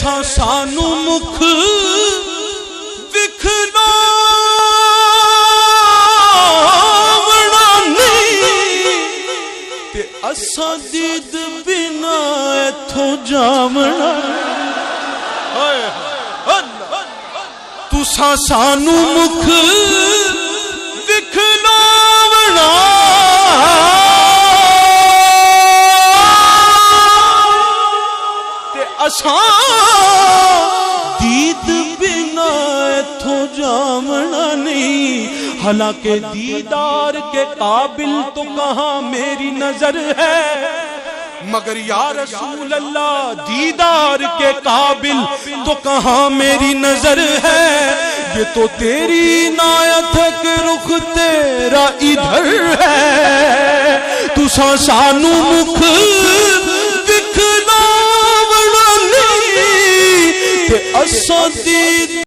तुसां सानू मुख विखरावना नहीं ते असां दीद बिना इथों जावना। तुसां सानू मुख विखरावना ते असां दीद बिना इथों जावना नहीं। हालांकि दीदार के काबिल तो कहाँ मेरी नजर है, मगर या रसूल अल्लाह दीदार के काबिल तो कहाँ मेरी नजर है। ये तो तेरी इनायत है कि रुख तेरा इधर है। तुसां सानू मुख विखरावना नहीं ते असां दीद